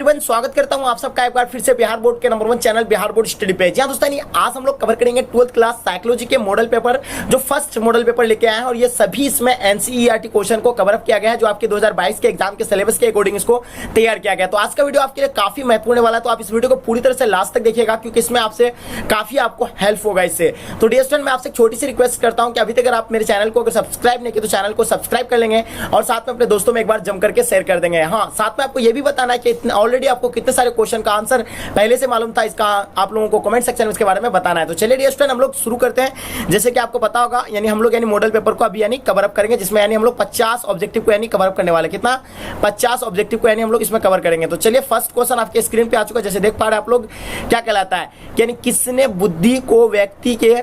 Everyone, स्वागत करता हूं आप सबका एक बार फिर से बिहार बोर्ड के number 1 channel Bihar board study पे। जी हां दोस्तों, आज हम लोग कवर करेंगे 12th क्लास साइकोलॉजी के मॉडल पेपर, जो फर्स्ट मॉडल पेपर लेके आए हैं। और ये सभी इसमें एनसीईआरटी क्वेश्चन को कवर अप किया गया है, जो आपके 2022 के एग्जाम के सिलेबस के अकॉर्डिंग इसको तैयार किया गया। तो आज का वीडियो आपके लिए काफी महत्वपूर्ण वाला है, तो आप इस वीडियो को पूरी तरह से लास्ट तक देखिएगा, क्योंकि इसमें आपसे काफी आपको हेल्प होगा इससे। तो डियर स्टूडेंट, मैं आपसे छोटी सी रिक्वेस्ट करता हूं कि अभी तक अगर आप मेरे चैनल को अगर सब्सक्राइब नहीं किया तो चैनल को सब्सक्राइब कर लेंगे और साथ में अपने दोस्तों में एक बार जम करके शेयर कर देंगे। हाँ, साथ में आपको ये भी बताना है कि ऑलरेडी आपको कितने क्वेश्चन का आंसर पहले से मालूम था, इसका आप लोगों को कमेंट सेक्शन में इसके बारे में बताना है। तो चलिए डियर स्टूडेंट, हम लोग शुरू करते हैं। जैसे कि आपको पता होगा, यानी हम लोग मॉडल पेपर को अभी कवर अप करेंगे, जिसमें हम लोग 50 ऑब्जेक्टिव को कवर अप करने वाले। कितना? 50 ऑब्जेक्टिव को हम लोग इसमें कवर करेंगे। तो चलिए, फर्स्ट क्वेश्चन आपके स्क्रीन पे आ चुका है, जैसे देख पा रहे हैं आप लोग। क्या कहलाता है, यानी किसने बुद्धि को व्यक्ति के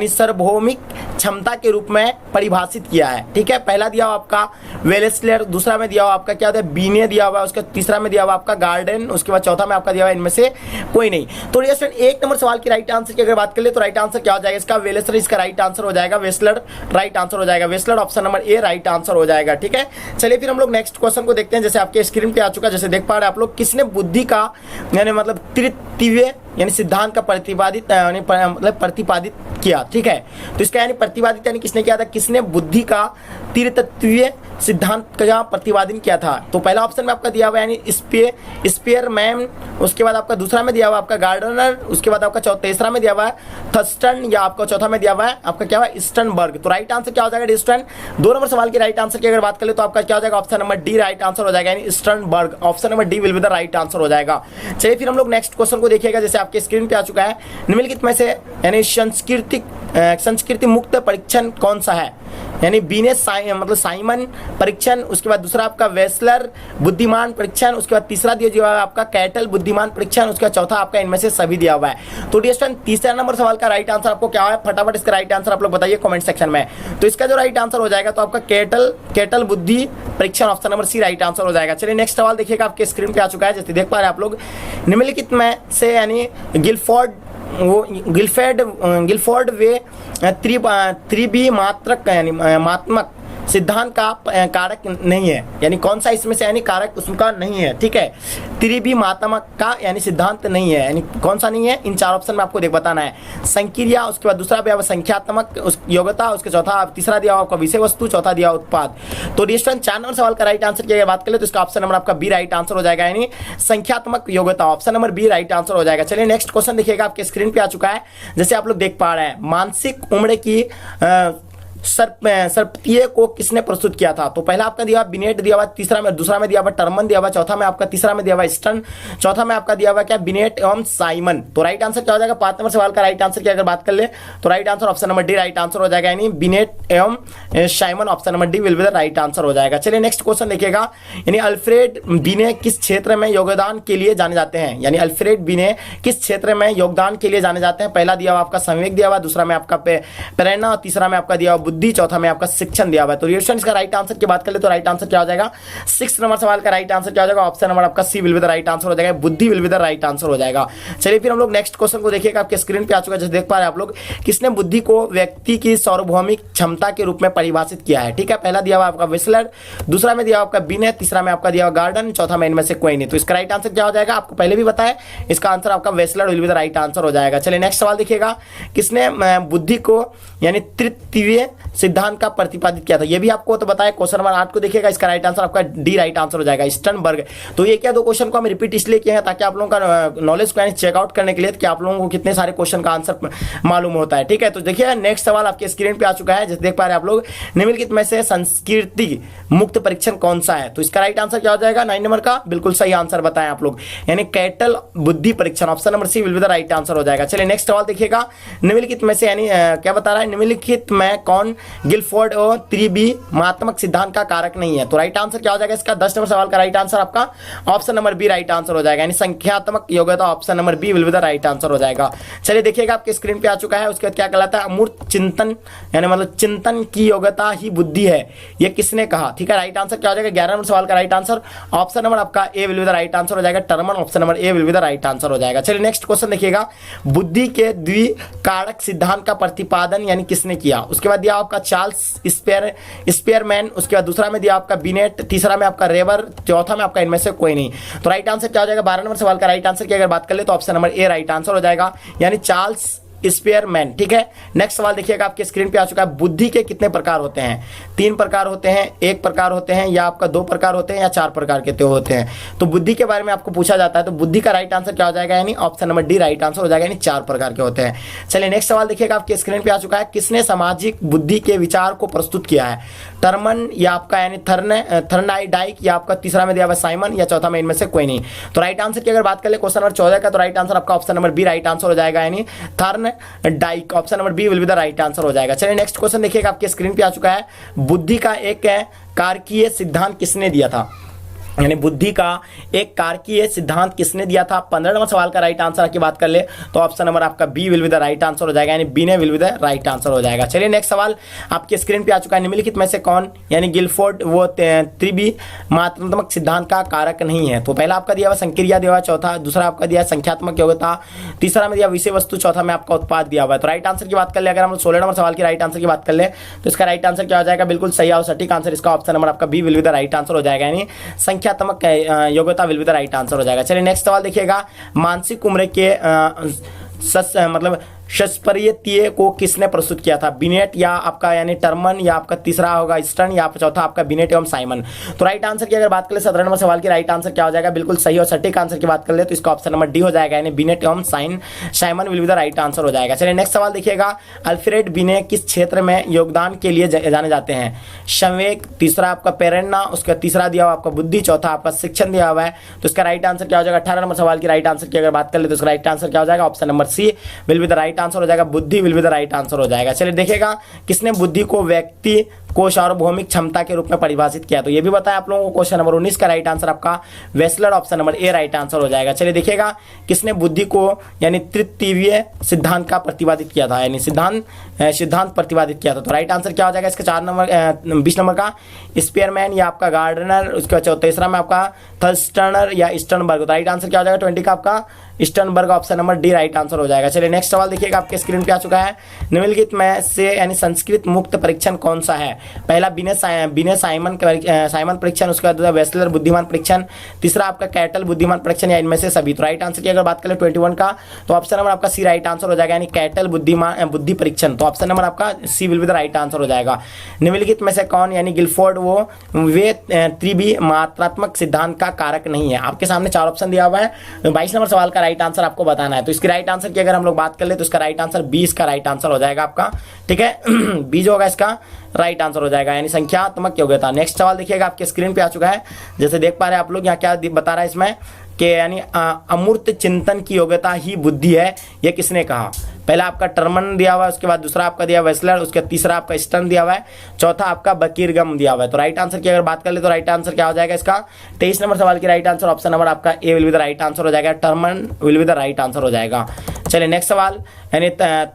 सार्वभौमिक क्षमता के रूप में परिभाषित किया है? ठीक है, पहला दिया हुआ आपका वेलेस्लर, दूसरा में दिया हुआ आपका क्या होता है बीने दिया हुआ है, उसका तीसरा में दिया हुआ आपका गार्डन, उसके बाद चौथा में आपका दिया हुआ इनमें से कोई नहीं। तो एक नंबर सवाल की राइट आंसर की अगर बात कर ले तो राइट आंसर क्या हो जाएगा इसका? वेलेस्लर इसका राइट आंसर हो जाएगा। वेस्लर राइट आंसर हो जाएगा। वेस्लर ऑप्शन नंबर ए राइट आंसर हो जाएगा। ठीक है, चलिए फिर हम लोग नेक्स्ट क्वेश्चन को देखते हैं। जैसे आपके स्क्रीन पे आ चुका है, जैसे देख पा रहे हैं आप लोग, किसने बुद्धि का मतलब तृतीय सिद्धांत का प्रतिपादित किया? ठीक है, तो इसका प्रतिपादित किसने किया था? किसने बुद्धि का तृतीय सिद्धांत का प्रतिपादन किया था? तो पहला ऑप्शन में आपका दिया हुआ स्पीयरमैन, उसके बाद आपका दूसरा में दिया हुआ आपका गार्डनर, उसके बाद आपका तीसरा में दिया हुआ है थर्स्टन, या आपका चौथा में दिया हुआ है आपका क्या हुआ स्टर्नबर्ग। तो राइट आंसर क्या हो जाएगा स्टूडेंट? 2 नंबर सवाल की राइट आंसर की अगर बात करें तो आपका क्या हो जाएगा? Option number D right answer हो जाएगा, यानी Sternberg. Option number D will be the right answer हो जाएगा। चलिए फिर हम लोग नेक्स्ट क्वेश्चन को देखिएगा। जैसे आपके स्क्रीन पे आ चुका है, निम्नलिखित में से संस्कृति मुक्त परीक्षण कौन सा है? यानी बीने मतलब साइमन परीक्षण, उसके बाद दूसरा आपका वेस्लर बुद्धिमान परीक्षण, उसके बाद तीसरा दिया हुआ है आपका कैटल बुद्धिमान परीक्षण, उसके बाद चौथा आपका इनमें से सभी दिया हुआ है। तो डियर तीसरा नंबर सवाल का राइट आंसर आपको क्या है? फटाफट इसका राइट आंसर आप लोग बताइए कमेंट सेक्शन में। तो इसका जो राइट आंसर हो जाएगा तो आपका कैटल बुद्धि परीक्षण, option number C right answer हो जाएगा। चलिए नेक्स्ट सवाल देखिएगा, आपके स्क्रीन पे आ चुका है। जैसे देख पा रहे हैं आप लोग, निम्नलिखित में से गिलफोर्ड वे त्रिभी मात्रक मात्मक सिद्धांत का कारक नहीं है। यानी कौन सा इसमें से कारक उसका नहीं है? ठीक है, त्रिभी मात्मक का सिद्धांत नहीं है, यानी कौन सा नहीं है? इन 4 ऑप्शन में आपको बताना है। संक्रिया, उसके बाद दूसरा दिया हुआ संख्यात्मक योग्यता, उसके चौथा तीसरा दिया हुआ आपका विषय वस्तु, चौथा दिया उत्पाद। तो डिस्टेंस 4 नंबर सवाल का राइट आंसर की अगर बात करें तो इसका ऑप्शन नंबर आपका बी राइट आंसर हो जाएगा, यानी संख्यात्मक योग्यता। Option number B right answer हो जाएगा। चलिए नेक्स्ट क्वेश्चन देखिएगा, आपके स्क्रीन पे आ चुका है। जैसे आप लोग देख पा रहे हैं, मानसिक उम्र की सर्पतीय को किसने प्रस्तुत किया था? तो पहला आपका दिया हुआ बिनेट दिया हुआ, दूसरा में दिया हुआ टर्मन दिया हुआ, चौथा में आपका तीसरा में दिया हुआ स्टर्न, चौथा में आपका दिया हुआ क्या बिनेट एवं साइमन। तो राइट आंसर क्या हो जाएगा? 5 नंबर सवाल का राइट आंसर की अगर बात कर ले तो right answer option number D right answer हो जाएगा, यानी बिनेट एवं Simon. Option number D will be the right answer हो जाएगा। चलिए नेक्स्ट क्वेश्चन देखिएगा, यानी अल्फ्रेड बिने किस क्षेत्र में योगदान के लिए जाने जाते हैं? यानी अल्फ्रेड बिने किस क्षेत्र में योगदान के लिए जाने जाते हैं? पहला दिया हुआ आपका संवेग दिया हुआ, दूसरा में आपका प्रेरणा, तीसरा में आपका दिया हुआ बुद्धि, चौथा में आपका शिक्षण दिया हुआ है। तो इसका राइट आंसर की बात कर ले तो राइट आंसर क्या हो जाएगा? 6 नंबर सवाल का राइट आंसर क्या हो जाएगा? ऑप्शन नंबर आपका C will be the right answer हो जाएगा, बुद्धि will be the right answer हो जाएगा। चलिए फिर हम लोग नेक्स्ट क्वेश्चन को देखिएगा, आपके स्क्रीन पे आ चुका है। जैसे देख पा रहे हैं आप लोग, किसने बुद्धि को व्यक्ति की सार्वभौमिक क्षमता के रूप में परिभाषित किया है? ठीक है, पहला दिया हुआ आपका वेस्लर, दूसरा में दिया हुआ आपका बीने, तीसरा में आपका दिया हुआ गार्डन, चौथा में इनमें से कोई नहीं। तो इसका राइट आंसर क्या हो जाएगा? आपको पहले भी बताया, इसका आंसर आपका Wechsler will be the right answer हो जाएगा। चलिए नेक्स्ट सवाल देखिएगा, किसने बुद्धि को यानी तृतीय सिद्धांत का प्रतिपादित किया था? ये भी आपको तो बताया। क्वेश्चन नंबर 8 को देखिएगा, इसका राइट आंसर आपका डी राइट आंसर हो जाएगा, स्टर्नबर्ग। तो ये क्या 2 क्वेश्चन को हम रिपीट इसलिए किए हैं ताकि आप लोगों का नॉलेज को चेकआउट करने के लिए कि आप लोगों को कितने सारे क्वेश्चन का आंसर मालूम होता है। ठीक है, तो देखिए नेक्स्ट सवाल आपके स्क्रीन पे आ चुका है। जैसे देख पा रहे हैं आप लोग, निम्नलिखित में से संस्कृति मुक्त परीक्षण कौन सा है? तो इसका राइट आंसर क्या हो जाएगा? 9 नंबर का बिल्कुल सही आंसर बताएं आप लोग, यानी कैटल बुद्धि परीक्षण। Option number C will be the right answer हो जाएगा। चलिए नेक्स्ट सवाल देखिएगा, निम्नलिखित में से यानी क्या बता रहा है, निम्नलिखित में कौन गिलफोर्ड और त्रिभी मात्मक सिद्धांत का कारक नहीं है? तो राइट आंसर क्या हो जाएगा इसका? 10 नंबर सवाल का राइट आंसर आपका option number B right answer हो जाएगा, यानी संख्यात्मक योग्यता। Option number B will be the right answer हो जाएगा। चलिए देखिएगा, आपके स्क्रीन पे आ चुका है। उसके बाद क्या कहलाता है? अमूर्त चिंतन, यानी मतलब चिंतन की योग्यता ही बुद्धि है, ये किसने कहा? ठीक है, राइट आंसर क्या हो जाएगा? 11 नंबर सवाल का राइट आंसर ऑप्शन नंबर आपका A will be the right answer हो जाएगा, Terman. Option number A will be the right answer हो जाएगा। चलिए नेक्स्ट क्वेश्चन देखिएगा, बुद्धि के द्विकारक सिद्धांत का प्रतिपादन यानी किसने किया? उसके बाद दिया आपका चार्ल्स स्पेयरमैन, उसके बाद दूसरा में दिया आपका बिनेट, तीसरा में आपका रेवर, चौथा में आपका इनमें से कोई नहीं। तो राइट आंसर क्या हो जाएगा? 12 नंबर सवाल का राइट आंसर की अगर बात कर ले तो ऑप्शन नंबर ए राइट आंसर हो जाएगा, यानी चार्ल्स स्पेयरमैन। ठीक है, नेक्स्ट सवाल देखिएगा, आपके स्क्रीन पे आ चुका है। बुद्धि के कितने प्रकार होते हैं? 3 प्रकार होते हैं, 1 प्रकार होते हैं, या आपका 2 प्रकार होते हैं, या 4 प्रकार के होते हैं। तो बुद्धि के बारे में आपको पूछा जाता है, तो बुद्धि का राइट आंसर क्या हो जाएगा? यानी option number D right answer हो जाएगा, यानी 4 प्रकार के होते हैं। चलिए नेक्स्ट सवाल देखिएगा, आपके स्क्रीन पे आ चुका है। किसने सामाजिक बुद्धि के विचार को प्रस्तुत किया है? टर्मन, या आपका यानी थर्नडाइक, या आपका तीसरा में दिया हुआ साइमन, या चौथा में इनमें से कोई नहीं। तो राइट आंसर की अगर बात कर ले क्वेश्चन नंबर 14 का, तो राइट आंसर आपका option number B right answer हो जाएगा, यानी Thorndike. Option number B will be the right answer हो जाएगा। चलिए नेक्स्ट क्वेश्चन देखिएगा, आपके स्क्रीन पे आ चुका है। बुद्धि का एक कारकीय सिद्धांत किसने दिया था? यानी बुद्धि का एक कारकीय सिद्धांत किसने दिया था? 15 नंबर सवाल का राइट आंसर की बात कर ले तो ऑप्शन नंबर आपका B will be the right answer हो जाएगा, यानी बी ने will be the right answer हो जाएगा। चलिए नेक्स्ट सवाल आपके स्क्रीन पे आ चुका है। निम्नलिखित में से कौन, यानी गिलफोर्ड, वो त्रिवी मात्रात्मक सिद्धांत का कारक नहीं है? तो पहला आपका दिया हुआ संक्रिया दिया हुआ, चौथा दूसरा आपका दिया संख्यात्मक योग्यता, तीसरा में दिया विषय वस्तु, चौथा में आपका उत्पाद दिया हुआ है। तो राइट आंसर की बात कर ले, अगर हम 16 नंबर सवाल की राइट आंसर की बात कर ले तो इसका राइट आंसर क्या हो जाएगा? बिल्कुल सही और सटीक आंसर इसका ऑप्शन नंबर आपका B will be the right answer हो जाएगा, यानी संख्यात्मक योग्यता will be the right answer हो जाएगा। चलिए नेक्स्ट सवाल देखिएगा। मानसिक उम्र के मतलब शस्परियतीय को किसने प्रस्तुत किया था? बिनेट, या आपका यानी टर्मन, या आपका तीसरा होगा स्टर्न, या चौथा आपका बिनेट एवं साइमन। तो राइट आंसर की अगर बात कर ले 17 नंबर सवाल की राइट आंसर क्या हो जाएगा? बिल्कुल सही और सटीक आंसर की बात कर ले तो इसका ऑप्शन नंबर डी हो जाएगा, यानी बिनेट एवं Simon will be the right answer हो जाएगा। चलिए नेक्स्ट सवाल देखिएगा। अल्फ्रेड बिने किस क्षेत्र में योगदान के लिए जाने जाते हैं? संवेग, तीसरा आपका प्रेरणा, उसका तीसरा दिया हुआ आपका बुद्धि, चौथा आपका शिक्षण दिया हुआ है। तो इसका राइट आंसर क्या हो जाएगा? 18 नंबर सवाल की राइट आंसर की अगर बात कर ले तो इसका राइट आंसर क्या हो जाएगा? Option number C will be the right answer हो जाएगा, बुद्धि will be the right answer हो जाएगा। चलिए देखिएगा, किसने बुद्धि को व्यक्ति को सार्वभौमिक क्षमता के रूप में परिभाषित किया? तो ये भी बताया आप लोगों को। क्वेश्चन नंबर 19 का राइट आंसर आपका वेस्लर, ऑप्शन नंबर ए राइट आंसर हो जाएगा। चलिए देखिएगा, किसने बुद्धि को यानी तृतीय सिद्धांत का प्रतिपादित किया था, यानी सिद्धांत प्रतिपादित किया था? तो राइट आंसर क्या हो जाएगा इसका? 4 नंबर 20 नंबर का स्पेयरमैन, या आपका गार्डनर, उसके तीसरा में आपका थर्स्टनर, या स्टर्नबर्ग। तो राइट आंसर क्या हो जाएगा? 20 का आपका Sternberg, option number D right answer हो जाएगा। चलिए नेक्स्ट सवाल देखिएगा, आपके स्क्रीन पे आ चुका है। निम्नलिखित में से यानी संस्कृत मुक्त परीक्षण कौन सा है? पहला बिने साइमन परीक्षण, उसके बाद वेस्लर बुद्धिमान परीक्षण, तीसरा आपका कैटल बुद्धिमान परीक्षण, या इनमें से सभी। तो राइट आंसर की अगर बात करें 21 का तो ऑप्शन नंबर आपका सी राइट आंसर हो जाएगा, यानी कैटल बुद्धि परीक्षण। तो ऑप्शन नंबर आपका C will be the right answer हो जाएगा। निम्नलिखित में से कौन, यानी गिलफोर्ड, वे त्रिवी मात्रात्मक सिद्धांत का कारक नहीं है? आपके सामने 4 ऑप्शन दिया हुआ है। 22 नंबर सवाल का राइट आंसर आपको बताना है। तो इसकी राइट आंसर की अगर हम लोग बात कर ले तो इसका राइट आंसर 20 का राइट आंसर हो जाएगा आपका। ठीक है, 20 होगा इसका राइट आंसर हो जाएगा, यानी संख्यात्मक योग्यता। नेक्स्ट सवाल देखिएगा, आपके स्क्रीन पे आ चुका है। जैसे देख पा रहे हैं आप लोग, यहाँ क्या बता रहा है इसमें कि यानी अमूर्त चिंतन की योग्यता ही बुद्धि है, यह किसने कहा? पहला आपका टर्मन दिया हुआ है, उसके बाद दूसरा आपका दिया वेस्लर, उसके तीसरा आपका स्टर्न दिया हुआ है, चौथा आपका बकीरगम दिया हुआ है। तो राइट आंसर की अगर बात कर ले तो राइट आंसर क्या हो जाएगा इसका? 23 नंबर सवाल की राइट आंसर ऑप्शन नंबर आपका A will be the right answer हो जाएगा, Terman will be the right answer हो जाएगा। चलिए नेक्स्ट सवाल, यानी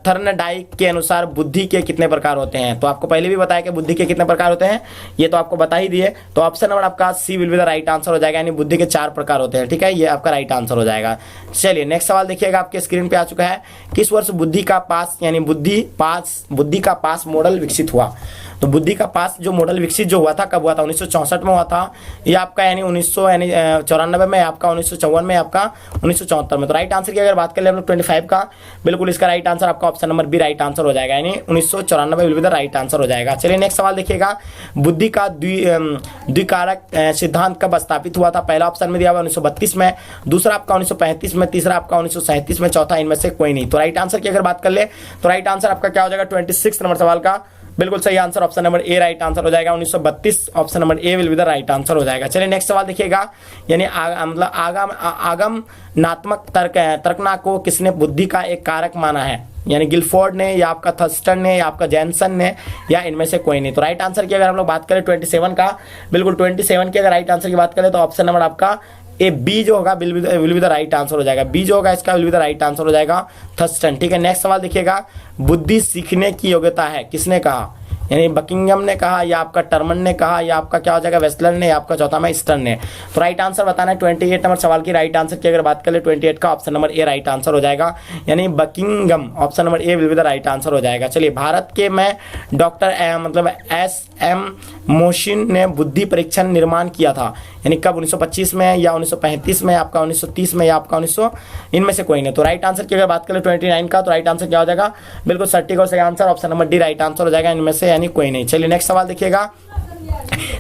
थर्नडाइक के अनुसार बुद्धि के कितने प्रकार होते हैं? तो आपको पहले भी बताया कि बुद्धि के कितने प्रकार होते हैं, ये तो आपको बता ही दिए। तो ऑप्शन नंबर आपका C will be the right answer हो जाएगा, यानी बुद्धि के 4 प्रकार होते हैं। ठीक है, ये आपका राइट आंसर हो जाएगा। चलिए नेक्स्ट सवाल देखिएगा, आपके स्क्रीन पे आ चुका है। किस वर्ष बुद्धि का पास यानी बुद्धि का पास मॉडल विकसित हुआ? तो बुद्धि का पास जो मॉडल विकसित जो हुआ था कब हुआ था? 1964 में हुआ था, या आपका यानी 1994 में, आपका 1954 में, आपका 1974 में। तो राइट आंसर की अगर बात कर ले हम लोग 25 का, बिल्कुल इसका राइट आंसर आपका option number B right answer हो जाएगा, यानी 1994 will be the right answer हो जाएगा। चलिए नेक्स्ट सवाल देखिएगा, बुद्धि का द्विकारक सिद्धांत कब स्थापित हुआ था? पहला ऑप्शन में दिया हुआ 1932 में, दूसरा आपका 1935 में, तीसरा आपका 1937 में, चौथा इनमें से कोई नहीं। तो राइट आंसर की अगर बात कर ले तो राइट आंसर आपका क्या हो जाएगा? 26 नंबर सवाल का बिल्कुल सही आंसर ऑप्शन नंबर ए राइट आंसर हो जाएगा, 1932 option number A will be the right answer हो जाएगा। चलिए नेक्स्ट सवाल देखिएगा, यानी मतलब आगमनात्मक तर्कना को किसने बुद्धि का एक कारक माना है? यानी गिलफोर्ड ने, या आपका थर्स्टन ने, या आपका जैनसन ने, या इनमें से कोई नहीं। तो राइट आंसर की अगर हम लोग बात करें 27 का, बिल्कुल 27 की अगर राइट आंसर की बात करें तो ऑप्शन नंबर आपका ए बी जो होगा will be the right answer हो जाएगा। बी जो होगा इसका will be the right answer हो जाएगा, थर्स्टन। ठीक है, नेक्स्ट सवाल देखिएगा, बुद्धि सीखने की योग्यता है, किसने कहा? यानी बकिंगम ने कहा या आपका टर्मन ने कहा या आपका क्या हो जाएगा वेस्लर ने या आपका चौथा में ईस्टर्न ने। तो राइट आंसर बताना है 28 नंबर सवाल की राइट आंसर की अगर बात करें 28 का ऑप्शन नंबर ए राइट आंसर हो जाएगा, यानी Buckingham option number A will be the right answer हो जाएगा। चलिए भारत के में डॉक्टर मतलब एस.एम. मोशिन ने बुद्धि परीक्षण निर्माण किया था, यानी कब 1925 में या 1935 में, आपका 1930 में या आपका 1900 इनमें से कोई नहीं। तो राइट आंसर की अगर बात करें 29 का, तो राइट आंसर क्या हो जाएगा, बिल्कुल सटीक और सही answer option number D right answer हो जाएगा, इनमें से यानी कोई नहीं। चलिए नेक्स्ट सवाल देखिएगा,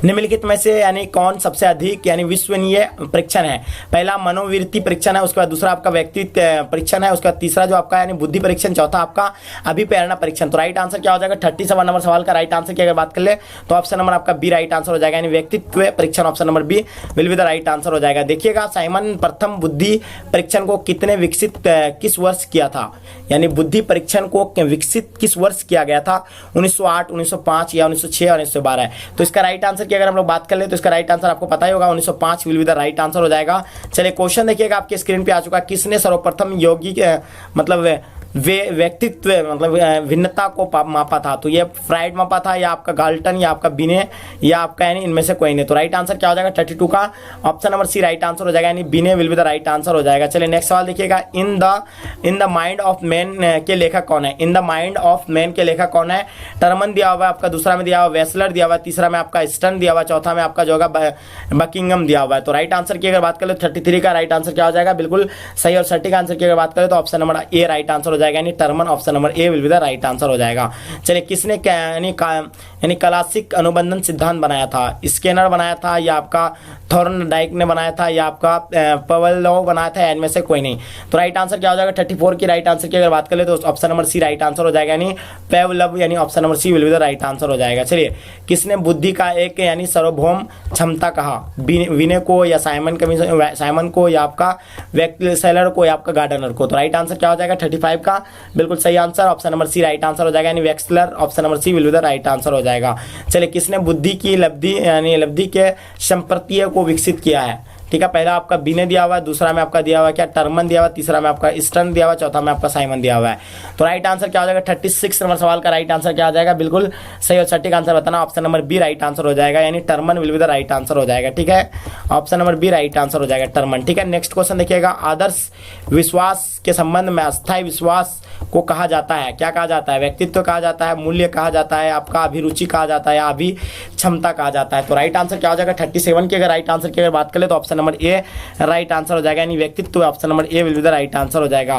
निम्नलिखित में से यानी कौन सबसे अधिक यानी विश्वसनीय परीक्षण है। पहला मनोवृत्ति परीक्षण है, उसके बाद दूसरा आपका व्यक्तित्व परीक्षण है, उसके बाद तीसरा जो आपका यानी बुद्धि परीक्षण, चौथा आपका अभिप्रेरणा परीक्षण। तो राइट आंसर क्या हो जाएगा 37 नंबर सवाल का राइट आंसर की अगर बात कर ले तो ऑप्शन नंबर आपका बी राइट आंसर हो जाएगा, यानी व्यक्तित्व परीक्षण option number B will be the right answer हो जाएगा। देखिएगा साइमन प्रथम बुद्धि परीक्षण को कितने विकसित किस वर्ष किया था, यानी बुद्धि परीक्षण को विकसित किस वर्ष किया गया था, 1908, 1905 या 1906 और 1912। तो इसका राइट आंसर की अगर हम लोग बात कर ले तो इसका राइट आंसर आपको पता ही होगा 1905 will be the right answer हो जाएगा। चलिए क्वेश्चन देखिएगा आपके स्क्रीन पे आ चुका है, किसने सर्वप्रथम योगी मतलब वे व्यक्तित्व मतलब भिन्नता को मापा था। तो ये फ्राइड मापा था या आपका गाल्टन या आपका बिने या आपका यानी इनमें से कोई नहीं। तो राइट आंसर क्या हो जाएगा 32 का option number C right answer हो जाएगा, यानी Binet will be the right answer हो जाएगा। चलिए नेक्स्ट सवाल देखिएगा, in the mind of man के लेखक कौन है। In the mind of man के लेखक कौन है, टर्मन दिया हुआ है आपका, दूसरा में दिया हुआ वेस्लर दिया हुआ है, तीसरा में आपका ईस्टर्न दिया हुआ है, चौथा में आपका जो होगा बकिंगम दिया हुआ है। तो राइट आंसर की अगर बात करें 33 का राइट आंसर क्या हो जाएगा, बिल्कुल सही और सटीक आंसर की अगर बात करें तो ऑप्शन नंबर ए राइट आंसर हो जाएगा, यानी Terman option number A will be the right answer हो जाएगा। चलिए किसने यानी क्लासिक अनुबंधन सिद्धांत बनाया था, स्केनर बनाया था या आपका थॉर्नडाइक ने बनाया था या आपका पवलोव बनाया था, इनमें से कोई नहीं। तो राइट आंसर क्या हो जाएगा 34 की राइट आंसर की अगर बात करें तो option number C right answer हो जाएगा, यानी पेवलोव यानी option number C will be the right answer हो जाएगा। चलिए किसने बुद्धि का एक यानी सार्वभौम क्षमता कहा, विने को या साइमन को या आपका वेस्लर को या आपका गार्डनर को। तो राइट आंसर क्या हो जाएगा 35 का बिल्कुल सही answer option number C right answer हो जाएगा, यानी Wechsler option number C will be the right answer हो जाएगा। चलिए किसने बुद्धि की लब्धि यानी लब्धि के संप्रतीय को विकसित किया है, ठीक है। पहला आपका बिने दिया हुआ है, दूसरा में आपका दिया हुआ है क्या टर्मन दिया हुआ है, तीसरा में आपका ईस्टर्न दिया हुआ है, चौथा में आपका साइमन दिया हुआ है। तो राइट आंसर क्या हो जाएगा 36 नंबर सवाल का राइट आंसर क्या हो जाएगा, बिल्कुल सही और सटीक आंसर बताना option number B right answer हो जाएगा, यानी Terman will be the right answer हो जाएगा, ठीक है। Option number B right answer हो जाएगा टर्मन, ठीक है। नेक्स्ट क्वेश्चन देखिएगा, आदर्श विश्वास के संबंध में अस्थायी विश्वास को कहा जाता है, क्या कहा जाता है, व्यक्तित्व कहा जाता है, मूल्य कहा जाता है, आपका अभिरुचि कहा जाता है या अभी क्षमता कहा जाता है। तो राइट आंसर क्या हो जाएगा 37 की अगर राइट आंसर की अगर बात करें तो ऑप्शन नंबर ए राइट आंसर हो जाएगा, यानी व्यक्तित्व option number A will be the right answer हो जाएगा।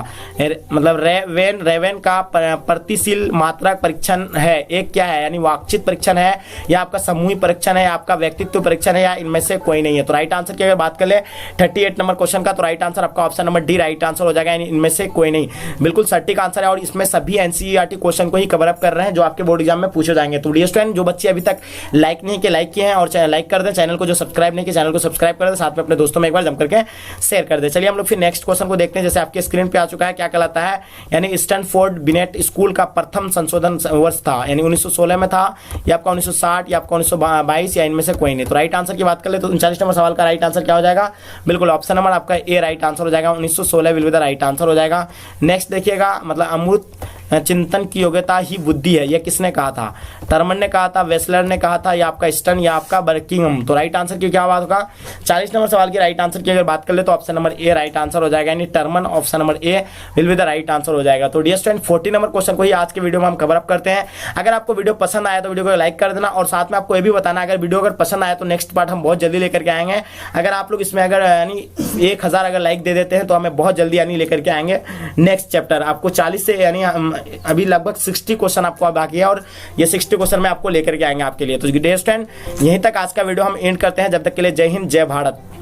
मतलब रेवेन का प्रतिशील मात्रक परीक्षण है, एक क्या है यानी वाकचित परीक्षण है या आपका समूहिक परीक्षण है, आपका व्यक्तित्व परीक्षण है या इनमें से कोई नहीं है। तो राइट आंसर की अगर बात करें 38 नंबर क्वेश्चन का, तो राइट आंसर आपका option number D right answer हो जाएगा, यानी इनमें से कोई नहीं, बिल्कुल सटीक आंसर है। और इसमें सभी एनसीईआरटी क्वेश्चन को ही कवर अप कर रहे हैं जो आपके बोर्ड एग्जाम में पूछे जाएंगे। तो डियर स्टूडेंट, जो बच्चे अभी तक लाइक नहीं किए लाइक किए हैं और लाइक कर दें, चैनल को जो सब्सक्राइब नहीं किया चैनल को सब्सक्राइब कर दें, साथ में अपने दोस्तों में एक बार जम करके शेयर कर दे। चलिए हम लोग फिर नेक्स्ट क्वेश्चन को देखते हैं, जैसे आपके स्क्रीन पे आ चुका है, क्या कहलाता है, यानी स्टैनफोर्ड बिनेट स्कूल का प्रथम संशोधन वर्ष था, यानी 1916 में था या आपका 1960 या आपका 1922 या इनमें से कोई नहीं। तो राइट आंसर की बात कर ले तो 39 नंबर सवाल का राइट आंसर क्या हो जाएगा, बिल्कुल ऑप्शन नंबर आपका ए राइट आंसर हो जाएगा, 1916 will be the right answer हो जाएगा। नेक्स्ट देखिएगा, मतलब अमूर्त चिंतन की योग्यता ही बुद्धि है, यह किसने कहा था, टर्मन ने कहा था, वेस्लर ने कहा था या आपका ईस्टर्न या आपका बकिंगम। तो राइट आंसर की क्या बात होगा 40 नंबर सवाल की राइट आंसर की अगर बात कर ले तो ऑप्शन नंबर ए राइट आंसर हो जाएगा, यानी Terman option number A will be the right answer हो जाएगा। तो डियर स्टूडेंट 40 नंबर क्वेश्चन को ही आज के वीडियो में हम कवर अप करते हैं। अगर आपको वीडियो पसंद आया तो वीडियो को लाइक कर देना और साथ में आपको ये भी बताना, अगर वीडियो अगर पसंद आया तो नेक्स्ट पार्ट हम बहुत जल्दी लेकर के आएंगे। अगर आप लोग इसमें अगर यानी 1000 अगर लाइक दे देते हैं तो हमें बहुत जल्दी यानी लेकर के आएंगे नेक्स्ट चैप्टर। आपको 40 से यानी अभी लगभग 60 क्वेश्चन आपको बाकी है और ये 60 क्वेश्चन में आपको लेकर के आएंगे आपके लिए। तो डियर स्टूडेंट यहीं तक आज का वीडियो हम एंड करते हैं, जब तक के लिए जय हिंद जय भारत।